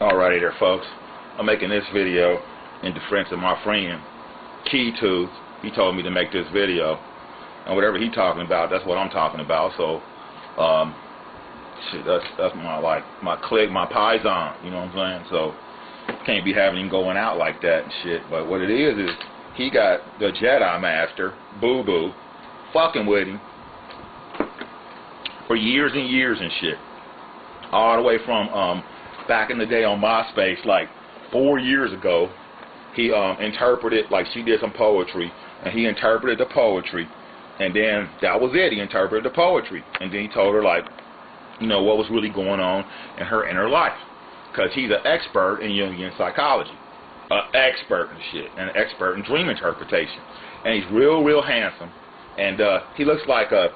Alrighty there, folks. I'm making this video in defense of my friend Key He told me to make this video, and whatever he talking about, that's what I'm talking about. So, shit, that's my clique, my paisan. You know what I'm saying? So, can't be having him going out like that and shit. But what it is he got the Jedi Master Boo Boo fucking with him for years and years and shit, all the way from back in the day on MySpace, like 4 years ago. He interpreted, like, she did some poetry, and he interpreted the poetry, and then that was it. He interpreted the poetry, and then he told her, like, you know, what was really going on in her inner life, because he's an expert in Jungian psychology, an expert in shit, and an expert in dream interpretation, and he's real handsome, and he looks like a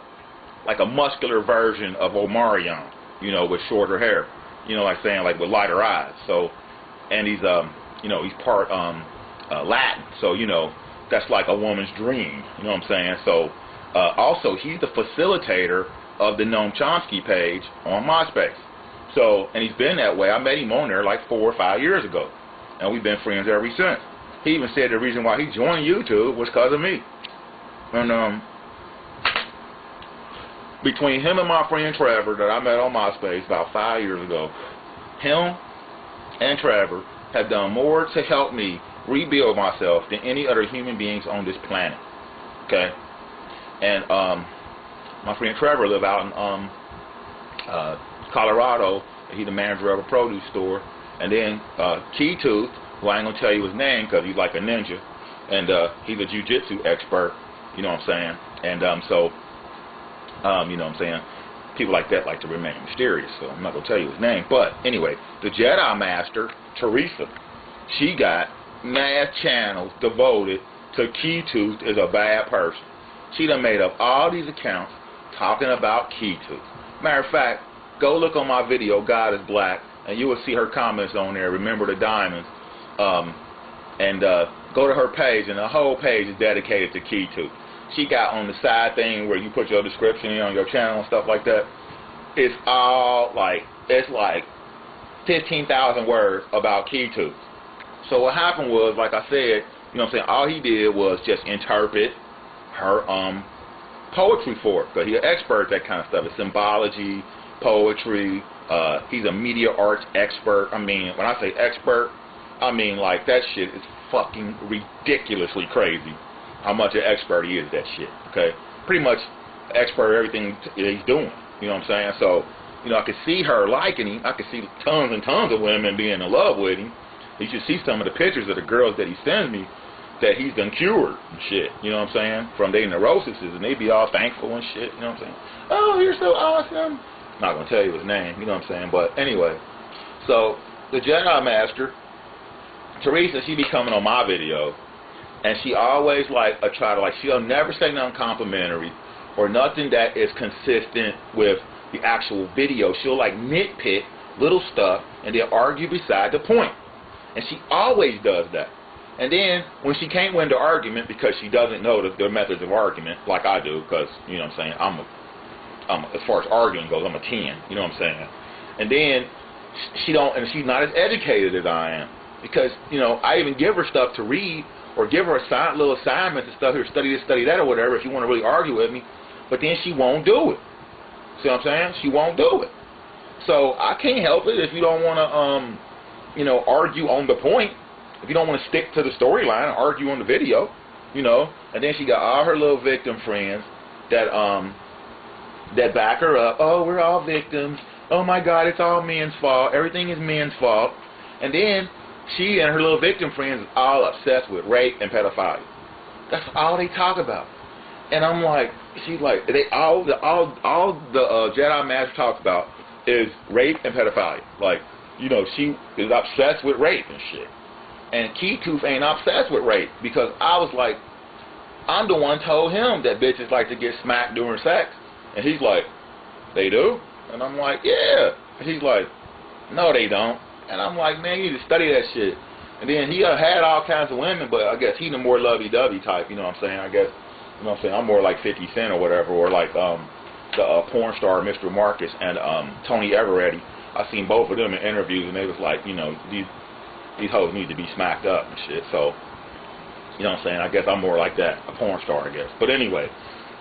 muscular version of Omarion, you know, with shorter hair, you know, like saying, like, with lighter eyes. So, and he's you know, he's part Latin, so, you know, that's like a woman's dream, you know what I'm saying? So, also, he's the facilitator of the Noam Chomsky page on MySpace. So, and he's been that way. I met him on there like 4 or 5 years ago, and we've been friends ever since. He even said the reason why he joined YouTube was because of me. And between him and my friend Trevor that I met on MySpace about 5 years ago, him and Trevor have done more to help me rebuild myself than any other human beings on this planet. Okay? And my friend Trevor lives out in Colorado. He's the manager of a produce store. And then Key, who I ain't gonna tell you his name because he's like a ninja, and he's a jiu-jitsu expert. You know what I'm saying? And so you know what I'm saying, people like that like to remain mysterious, so I'm not gonna tell you his name. But anyway, the Jedi Master Teresa, she got mad channels devoted to Key is a bad person. She done made up all these accounts talking about Key. Matter of fact, go look on my video, God is Black, and you will see her comments on there. Remember the diamonds, and go to her page, and the whole page is dedicated to Key. She got on the side thing where you put your description in on your channel and stuff like that. It's all like, it's like 15,000 words about Key. So what happened was, like I said, you know what I'm saying, all he did was just interpret her poetry for her, because he's an expert at that kind of stuff. It's symbology, poetry. He's a media arts expert. I mean, when I say expert, I mean, like, that shit is fucking ridiculously crazy how much an expert he is at that shit. Okay, pretty much expert at everything he's doing. You know what I'm saying? So, you know, I could see her liking him. I could see tons and tons of women being in love with him. You should see some of the pictures of the girls that he sends me that he's done cured and shit. You know what I'm saying? From their neuroses, and they be all thankful and shit. You know what I'm saying? Oh, you're so awesome. I'm not gonna tell you his name. You know what I'm saying? But anyway, so the Jedi Master Teresa, she be coming on my video, and she always like try to, like, she'll never say nothing complimentary or nothing that is consistent with the actual video. She'll like nitpick little stuff and then argue beside the point. And she always does that. And then when she can't win the argument because she doesn't know the methods of argument like I do, because, you know what I'm saying, as far as arguing goes, I'm a 10, you know what I'm saying? And then she's not as educated as I am, because, you know, I even give her stuff to read or give her little assignments and stuff here, study this, study that, or whatever, if you want to really argue with me. But then she won't do it. See what I'm saying? She won't do it. So I can't help it if you don't want to, you know, argue on the point. If you don't want to stick to the storyline and argue on the video, you know. And then she got all her little victim friends that back her up. Oh, we're all victims. Oh my God, it's all men's fault. Everything is men's fault. And then she and her little victim friends is all obsessed with rape and pedophilia. That's all they talk about. And I'm like, she's like, all the Jedi Master talks about is rape and pedophilia. Like, you know, she is obsessed with rape and shit. And Key ain't obsessed with rape, because I was like, I'm the one told him that bitches like to get smacked during sex. And he's like, they do? And I'm like, yeah. And he's like, no, they don't. And I'm like, man, you need to study that shit. And then he had all kinds of women, but I guess he's the more lovey-dovey type, you know what I'm saying? I guess, you know what I'm saying, I'm more like 50 Cent or whatever, or like the porn star Mr. Marcus and Tony Eveready. I seen both of them in interviews, and they was like, you know, these hoes need to be smacked up and shit. So, you know what I'm saying? I guess I'm more like that, a porn star, I guess. But anyway,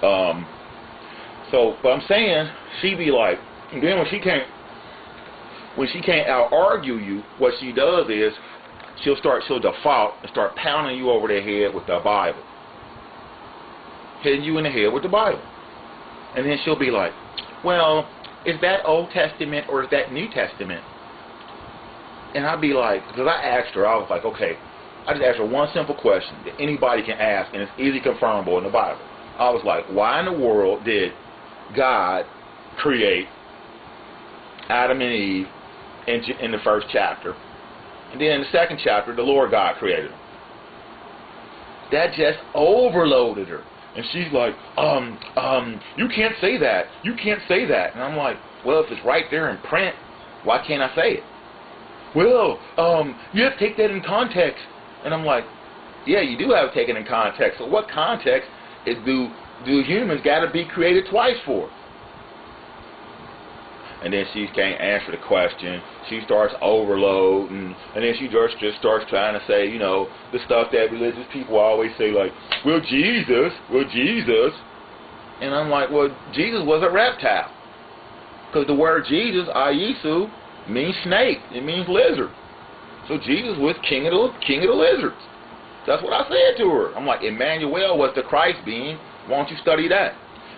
so, but I'm saying, she be like, and then when she can't out argue you, what she does is, she'll default and start pounding you over the head with the Bible. Hitting you in the head with the Bible. And then she'll be like, well, is that Old Testament or is that New Testament? And I'd be like, because I asked her, I was like, okay, I just asked her one simple question that anybody can ask, and it's easily confirmable in the Bible. I was like, why in the world did God create Adam and Eve in the first chapter, and then in the second chapter, the Lord God created them? That just overloaded her. And she's like, you can't say that. You can't say that. And I'm like, well, if it's right there in print, why can't I say it? Well, you have to take that in context. And I'm like, yeah, you do have to take it in context. So what context do humans got to be created twice for? And then she can't answer the question. She starts overloading, and then she just starts trying to say, you know, the stuff that religious people always say, like, well, Jesus. And I'm like, well, Jesus was a reptile. Because the word Jesus, Ayesu, means snake. It means lizard. So Jesus was king of the lizards. That's what I said to her. I'm like, Emmanuel was the Christ being. Why don't you study that?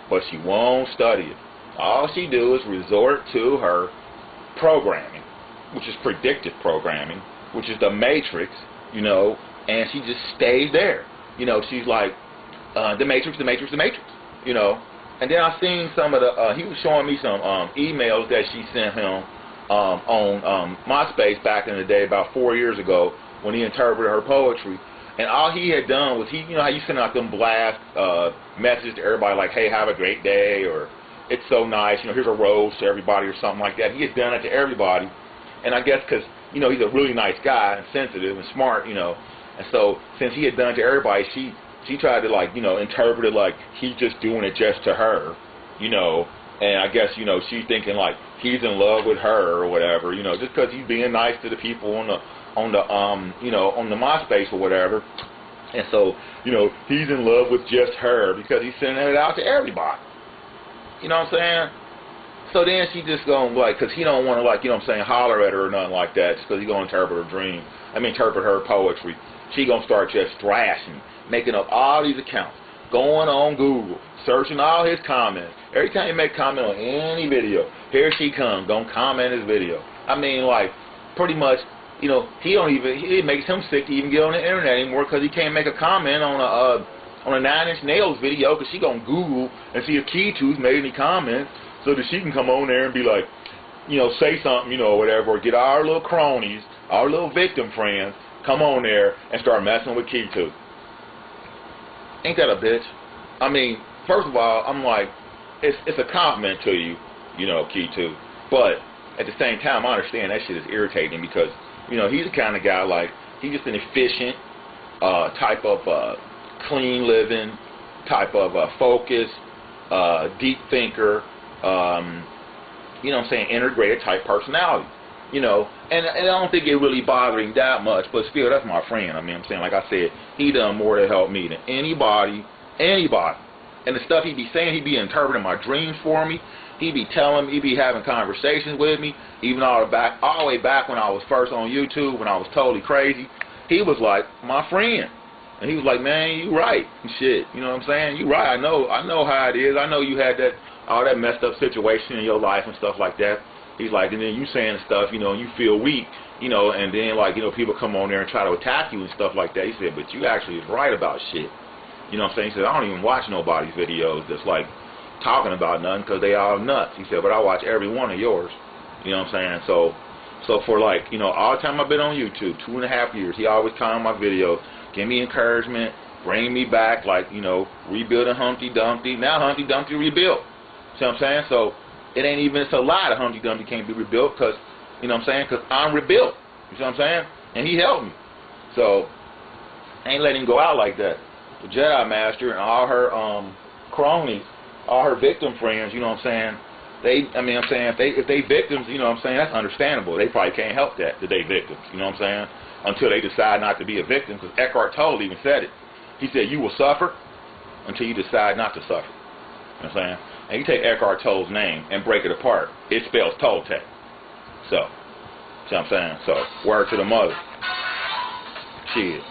But she won't study it. All she do is resort to her programming, which is predictive programming, which is the matrix, you know, and she just stays there. You know, she's like, the matrix, you know. And then I seen some of the, he was showing me some emails that she sent him on MySpace back in the day, about 4 years ago, when he interpreted her poetry. And all he had done was, you know how you send out them blast messages to everybody like, hey, have a great day, or it's so nice, you know, here's a rose to everybody, or something like that. He had done it to everybody. And I guess because, you know, he's a really nice guy and sensitive and smart, you know. And so since he had done it to everybody, she tried to, like, you know, interpret it like he's just doing it just to her, you know. And I guess, you know, she's thinking like he's in love with her or whatever, you know, just because he's being nice to the people on the you know, on the MySpace or whatever. And so, you know, he's in love with just her because he's sending it out to everybody. You know what I'm saying? So then she just going to, like, because he don't want to, like, you know what I'm saying, holler at her or nothing like that, just because he's going to interpret her poetry. She going to start just thrashing, making up all these accounts, going on Google, searching all his comments. Every time you make a comment on any video, here she comes, going to comment his video. I mean, like, pretty much, you know, it makes him sick to even get on the internet anymore because he can't make a comment on a 9 Inch Nails video because she gonna Google and see if Key2's made any comments so that she can come on there and be like, you know, say something, you know, or whatever, or get our little cronies, our little victim friends, come on there and start messing with Key2. Ain't that a bitch? I mean, first of all, I'm like, it's a compliment to you, you know, Key2, but at the same time, I understand that shit is irritating because, you know, he's the kind of guy, like, he's just an efficient type of clean living, type of focused, deep thinker, you know what I'm saying, integrated type personality, you know, and I don't think it really bothered him that much, but still, that's my friend. I mean, I'm saying, like I said, he done more to help me than anybody, and the stuff he be saying, he be interpreting my dreams for me, he be telling me, he be having conversations with me, even all the way back when I was first on YouTube, when I was totally crazy, he was like my friend. And he was like, man, you right, and shit. You know what I'm saying? You right. I know how it is. I know you had all that messed up situation in your life and stuff like that. He's like, and then you saying stuff, you know, and you feel weak, you know, and then, like, you know, people come on there and try to attack you and stuff like that. He said, but you actually is right about shit. You know what I'm saying? He said, I don't even watch nobody's videos that's like talking about nothing because they all nuts. He said, but I watch every one of yours. You know what I'm saying? So for, like, you know, all the time I've been on YouTube, 2.5 years, he always comment on my videos, give me encouragement, bring me back, like, you know, rebuilding Humpty Dumpty. Now Humpty Dumpty rebuilt. See what I'm saying? So it ain't even, it's a lie that Humpty Dumpty can't be rebuilt because, you know what I'm saying, because I'm rebuilt. You see what I'm saying? And he helped me. So I ain't letting him go out like that. The Jedi Master and all her cronies, all her victim friends, you know what I'm saying, I mean, I'm saying, if they victims, you know what I'm saying, that's understandable. They probably can't help that they victims, you know what I'm saying, until they decide not to be a victim, because Eckhart Tolle even said it. He said, you will suffer until you decide not to suffer. You know what I'm saying? And you take Eckhart Tolle's name and break it apart, it spells Toltec. So, see what I'm saying? So, word to the mother. Shit.